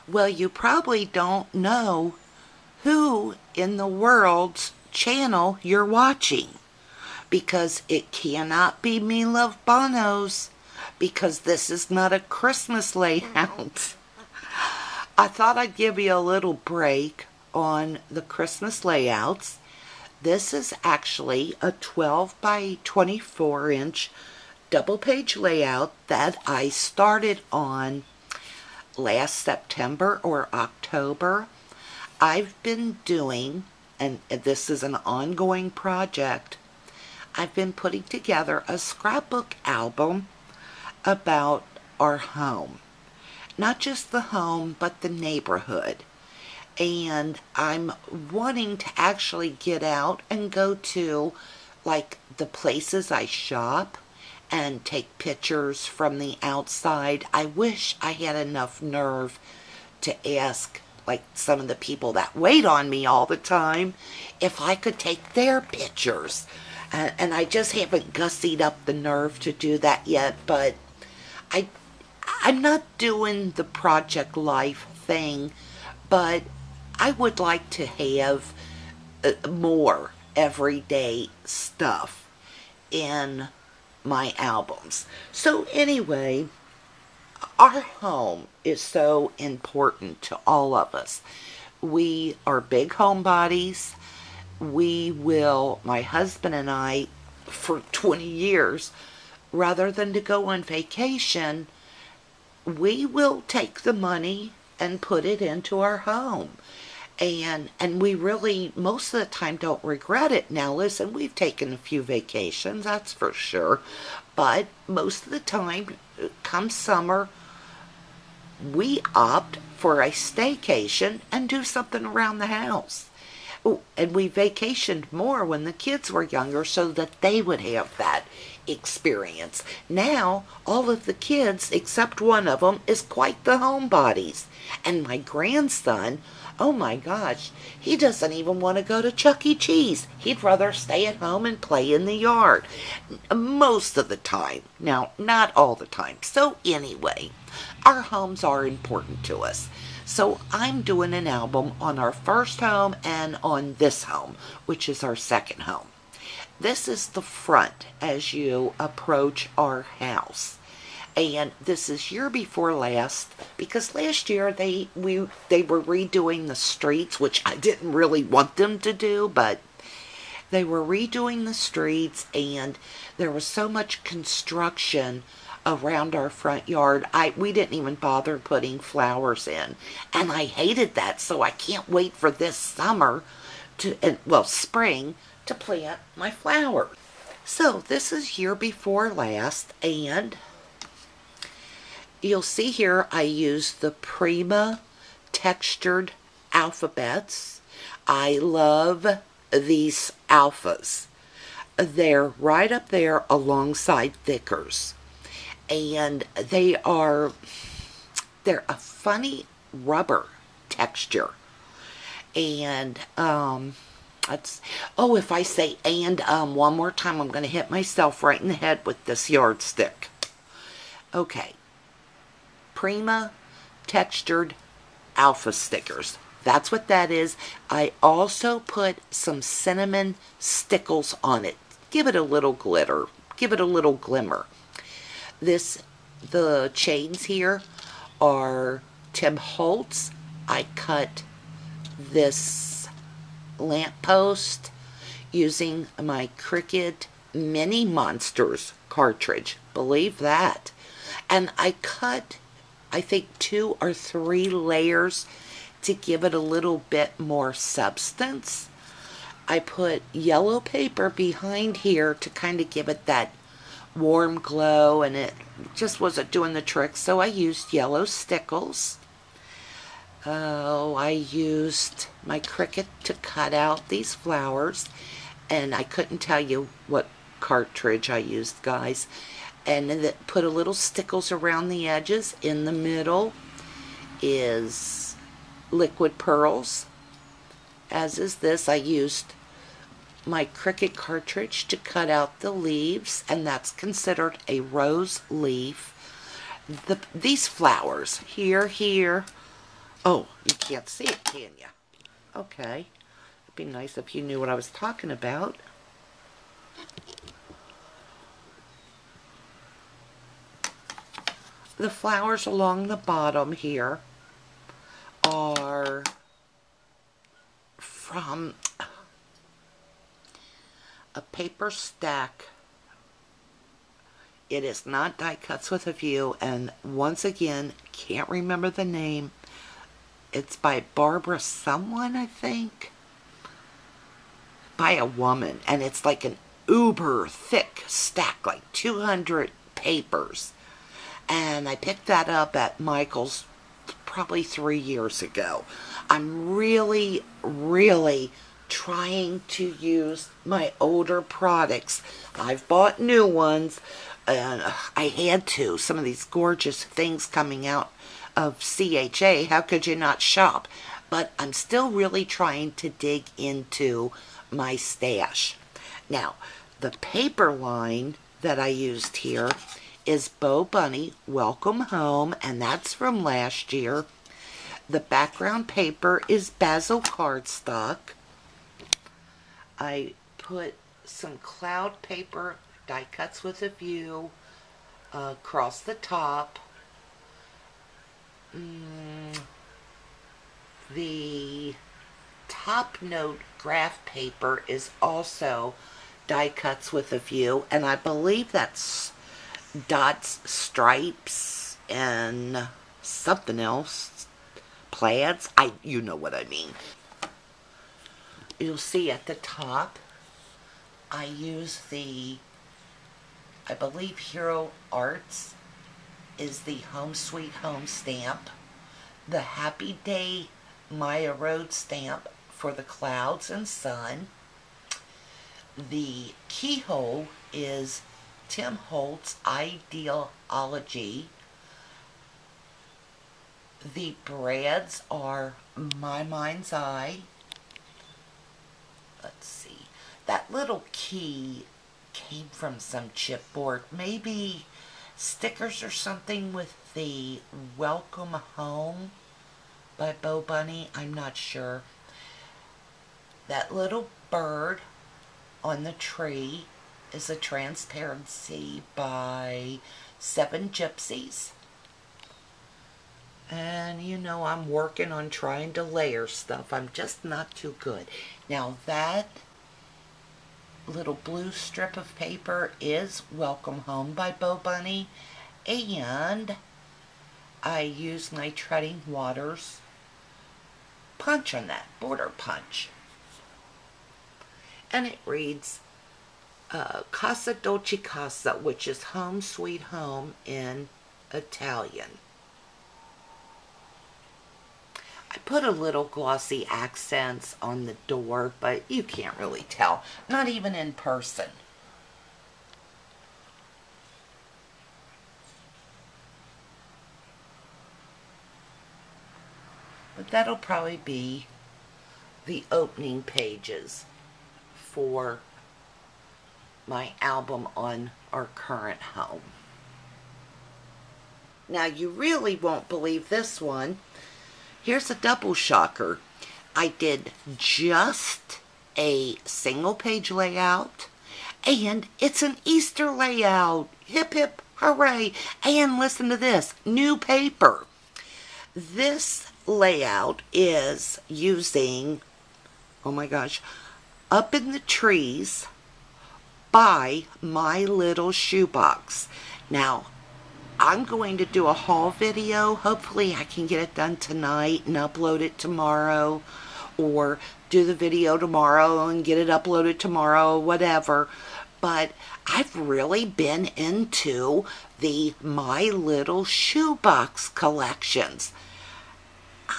Well, you probably don't know who in the world's channel you're watching, because it cannot be Me Love Bono's, because this is not a Christmas layout. I thought I'd give you a little break on the Christmas layouts. This is actually a 12 by 24 inch double page layout that I started on last September or October. I've been doing, and this is an ongoing project, I've been putting together a scrapbook album about our home. Not just the home, but the neighborhood. And I'm wanting to actually get out and go to, like, the places I shop and take pictures from the outside. I wish I had enough nerve to ask, like, some of the people that wait on me all the time if I could take their pictures. And I just haven't gussied up the nerve to do that yet, but I'm not doing the Project Life thing, but I would like to have more everyday stuff in my albums. So anyway, our home is so important to all of us. We are big homebodies. We will, my husband and I, for 20 years, rather than to go on vacation, we will take the money and put it into our home. And we really, most of the time, don't regret it. Now, listen, we've taken a few vacations, that's for sure. But most of the time, come summer, we opt for a staycation and do something around the house. Oh, and we vacationed more when the kids were younger so that they would have that experience. Now, all of the kids, except one of them, is quite the homebodies. And my grandson, oh my gosh, he doesn't even want to go to Chuck E. Cheese. He'd rather stay at home and play in the yard. Most of the time. Now, not all the time. So anyway, our homes are important to us. So I'm doing an album on our first home and on this home, which is our second home. This is the front as you approach our house. And this is year before last, because last year they were redoing the streets, which I didn't really want them to do, but they were redoing the streets, and there was so much construction around our front yard. We didn't even bother putting flowers in, and I hated that. So I can't wait for this summer spring, to plant my flowers. So this is year before last, and you'll see here I use the Prima textured alphabets. I love these alphas. They're right up there alongside Thickers. And they're a funny rubber texture. And if I say and one more time, I'm going to hit myself right in the head with this yardstick. Okay. Prima textured alpha stickers. That's what that is. I also put some cinnamon stickles on it. Give it a little glitter. Give it a little glimmer. The chains here are Tim Holtz. I cut this lamppost using my Cricut Mini Monsters cartridge. Believe that. And I cut, I think, 2 or 3 layers to give it a little bit more substance. I put yellow paper behind here to kind of give it that warm glow, and it just wasn't doing the trick, so I used yellow stickles. I used my Cricut to cut out these flowers, and I couldn't tell you what cartridge I used, guys. And then put a little stickles around the edges. In the middle is liquid pearls, as is this. I used my Cricut cartridge to cut out the leaves, and that's considered a rose leaf. These flowers, here, Oh, you can't see it, can you? Okay. It'd be nice if you knew what I was talking about. The flowers along the bottom here are from a paper stack. It is not die cuts with a view, and once again, can't remember the name. It's by Barbara someone, I think. By a woman, and it's like an uber thick stack, like 200 papers. And I picked that up at Michael's probably 3 years ago. I'm really, really trying to use my older products. I've bought new ones, and I had to. Some of these gorgeous things coming out of CHA, how could you not shop? But I'm still really trying to dig into my stash. Now, the paper line that I used here is Bo Bunny Welcome Home, and that's from last year. The background paper is Basil cardstock. I put some cloud paper, die cuts with a view, across the top. The top note graph paper is also die cuts with a view, and I believe that's dots, stripes, and something else. Plaids? You know what I mean. You'll see at the top, I use I believe Hero Arts is the Home Sweet Home stamp. The Happy Day Maya Road stamp for the clouds and sun. The keyhole is Tim Holtz Ideology. The brads are My Mind's Eye. Let's see. That little key came from some chipboard. Maybe stickers or something with the Welcome Home by Bo Bunny. I'm not sure. That little bird on the tree is a transparency by 7 Gypsies. And you know, I'm working on trying to layer stuff. I'm just not too good. Now that little blue strip of paper is Welcome Home by Bo Bunny. And I use my Treading Waters punch on that, border punch. And it reads Casa Dolce Casa, which is Home Sweet Home in Italian. I put a little glossy accents on the door, but you can't really tell, not even in person. But that'll probably be the opening pages for my album on our current home. Now, you really won't believe this one. Here's a double shocker. I did just a single page layout, and it's an Easter layout. Hip hip hooray. And listen to this, new paper. This layout is using, oh my gosh, Up in the Trees by My Little Shoebox. Now, I'm going to do a haul video. Hopefully I can get it done tonight and upload it tomorrow, or do the video tomorrow and get it uploaded tomorrow, whatever. But I've really been into the My Little Shoebox collections.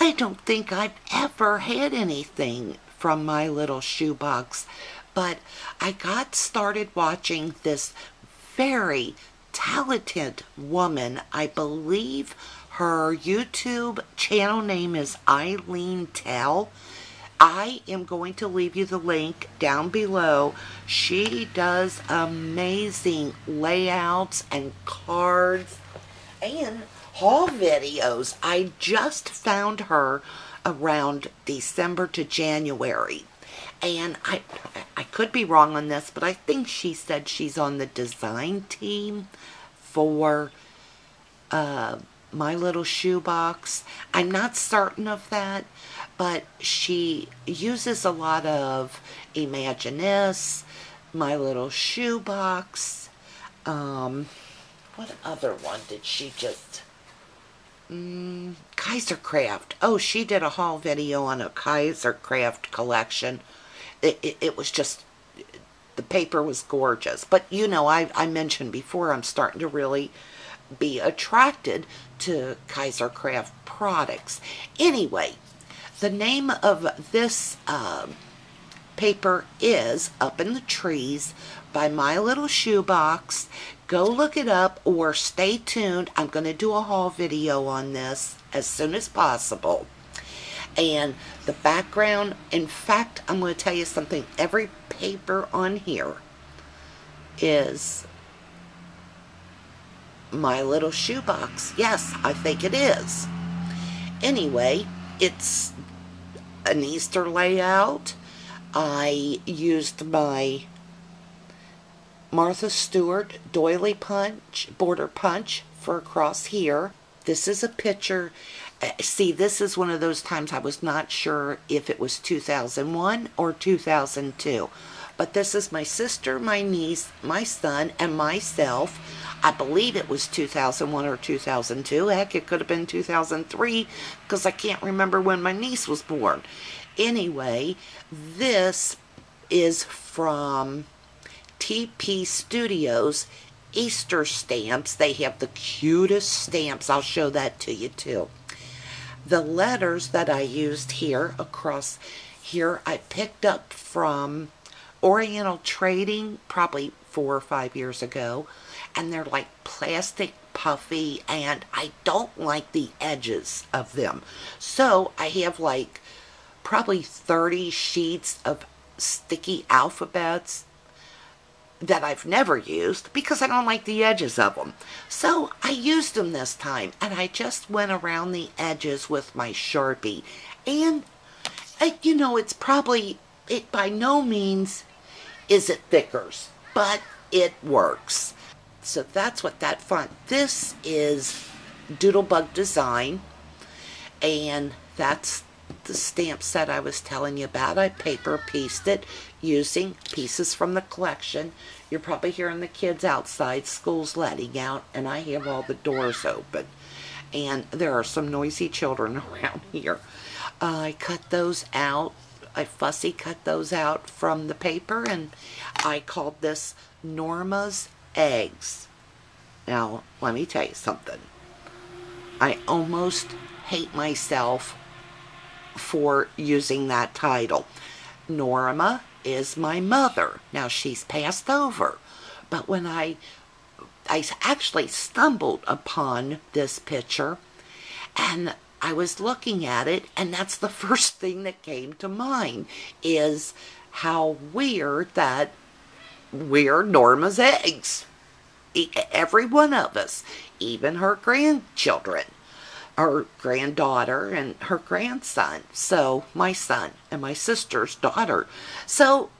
I don't think I've ever had anything from My Little Shoebox, but I got started watching this very talented woman. I believe her YouTube channel name is Eileen Tell. I am going to leave you the link down below. She does amazing layouts and cards, and haul videos. I just found her around December to January. And I could be wrong on this, but I think she said she's on the design team for My Little Shoebox. I'm not certain of that, but she uses a lot of Imagineers, My Little Shoebox. What other one did she just... Kaisercraft. Oh, she did a haul video on a Kaisercraft collection. It was just, the paper was gorgeous. But you know, I mentioned before, I'm starting to really be attracted to Kaisercraft products. Anyway, the name of this paper is Up in the Trees by My Little Shoebox. Go look it up or stay tuned. I'm going to do a haul video on this as soon as possible. And the background, in fact, I'm going to tell you something. Every paper on here is My Little Shoebox. Yes, I think it is. Anyway, it's an Easter layout. I used my Martha Stewart doily punch, border punch for across here. This is a picture. See, this is one of those times I was not sure if it was 2001 or 2002. But this is my sister, my niece, my son, and myself. I believe it was 2001 or 2002. Heck, it could have been 2003 because I can't remember when my niece was born. Anyway, this is from TP Studios Easter stamps. They have the cutest stamps. I'll show that to you too. The letters that I used here across here, I picked up from Oriental Trading probably 4 or 5 years ago, and they're like plastic puffy, and I don't like the edges of them. So I have like probably 30 sheets of sticky alphabets that I've never used because I don't like the edges of them. So I used them this time, and I just went around the edges with my Sharpie. And you know, it's probably, it by no means is it thickers, but it works. So that's what that font. This is Doodlebug Design, and that's the stamp set I was telling you about. I paper pieced it using pieces from the collection. You're probably hearing the kids outside. School's letting out, and I have all the doors open. And there are some noisy children around here. I cut those out. I fussy cut those out from the paper, and I called this Norma's Eggs. Now, let me tell you something. I almost hate myself for using that title. Norma is my mother. Now, she's passed over, but when I actually stumbled upon this picture, and I was looking at it, and that's the first thing that came to mind, is how weird that we're Norma's eggs. Every one of us, even her grandchildren, her granddaughter and her grandson. So my son and my sister's daughter. So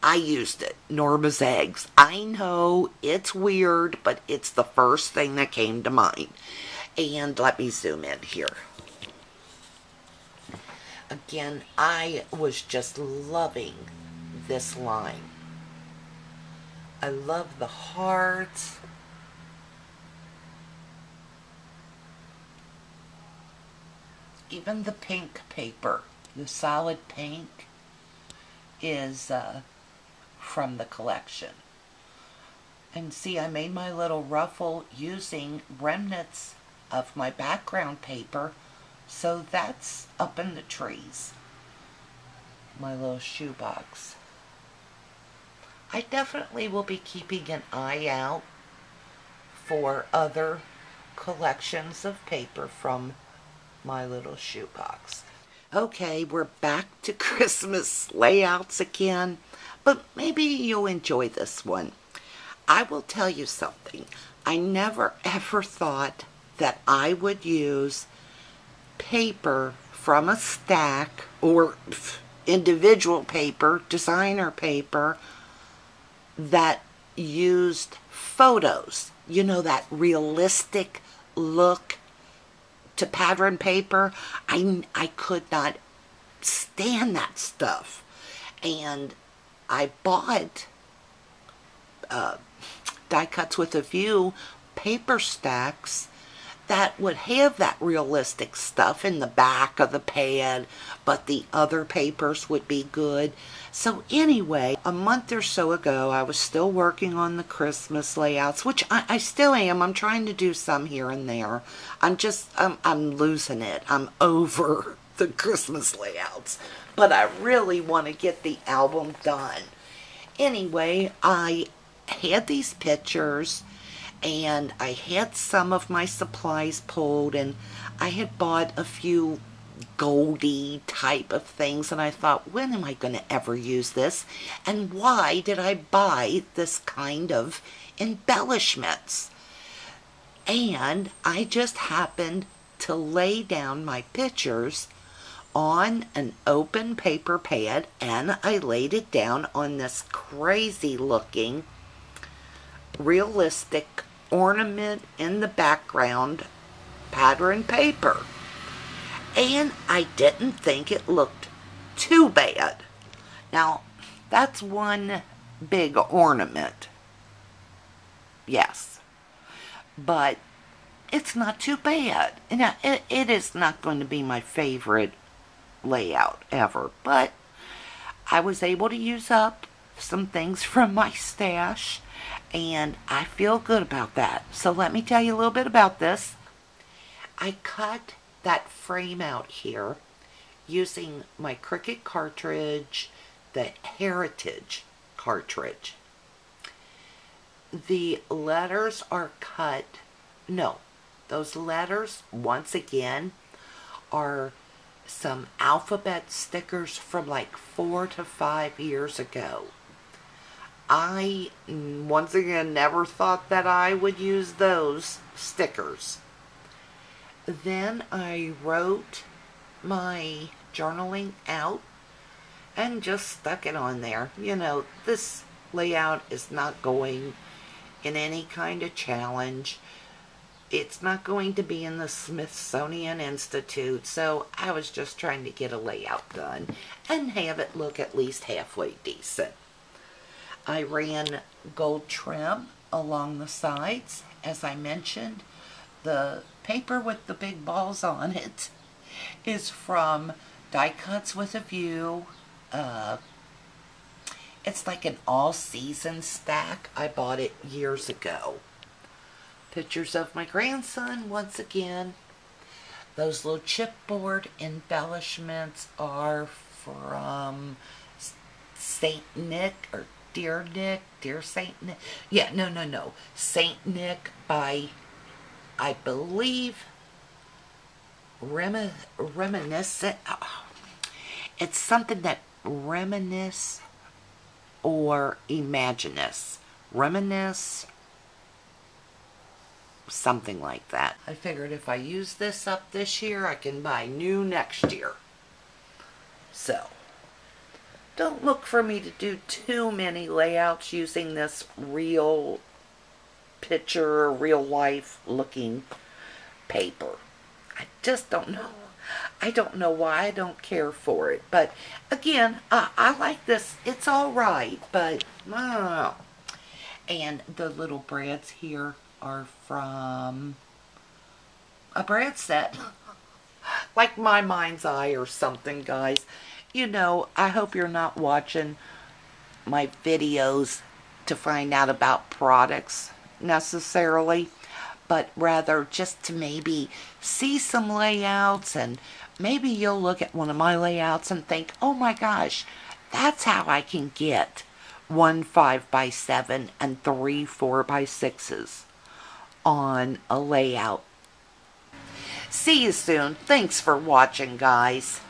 I used it, Norma's Eggs. I know it's weird, but it's the first thing that came to mind. And let me zoom in here. Again, I was just loving this line. I love the hearts. Even the pink paper, the solid pink, is from the collection. And see, I made my little ruffle using remnants of my background paper, so that's Up in the Trees, My Little Shoebox. I definitely will be keeping an eye out for other collections of paper from My Little Shoebox. Okay, we're back to Christmas layouts again, but maybe you'll enjoy this one. I will tell you something. I never ever thought that I would use paper from a stack or individual paper, designer paper, that used photos. You know, that realistic look to pattern paper. I could not stand that stuff. And I bought Die Cuts with a View paper stacks that would have that realistic stuff in the back of the pad, but the other papers would be good. So anyway, a month or so ago, I was still working on the Christmas layouts, which I still am. I'm trying to do some here and there. I'm losing it. I'm over the Christmas layouts, but I really want to get the album done. Anyway, I had these pictures, and I had some of my supplies pulled, and I had bought a few goldy type of things, and I thought, when am I going to ever use this? And why did I buy this kind of embellishments? And I just happened to lay down my pictures on an open paper pad, and I laid it down on this crazy looking realistic ornament in the background pattern paper, and I didn't think it looked too bad. Now, that's one big ornament, yes, but it's not too bad. Now, it is not going to be my favorite layout ever, but I was able to use up some things from my stash, and I feel good about that. So let me tell you a little bit about this. I cut that frame out here using my Cricut cartridge, the Heritage cartridge. The letters are cut, no, those letters, once again, are some alphabet stickers from like 4 to 5 years ago. I, once again, never thought that I would use those stickers. Then I wrote my journaling out and just stuck it on there. You know, this layout is not going in any kind of challenge. It's not going to be in the Smithsonian Institute, so I was just trying to get a layout done and have it look at least halfway decent. I ran gold trim along the sides, as I mentioned. The paper with the big balls on it is from Die Cuts with a View. It's like an all-season stack. I bought it years ago. Pictures of my grandson, once again. Those little chipboard embellishments are from St. Nick, or Dear Nick, Dear St. Nick. Yeah, no. St. Nick by, I believe, Reminiscent. Oh, it's something that reminisce or imaginous. Reminisce, something like that. I figured if I use this up this year, I can buy new next year. So, don't look for me to do too many layouts using this real picture, real life looking paper. I just don't know. I don't know why I don't care for it. But again, I like this. It's alright, but I don't know. And the little brads here are from a brad set. Like My Mind's Eye or something, guys. You know, I hope you're not watching my videos to find out about products necessarily, but rather just to maybe see some layouts, and maybe you'll look at one of my layouts and think, oh my gosh, that's how I can get 1 5x7 and 3 4x6s on a layout. See you soon. Thanks for watching, guys.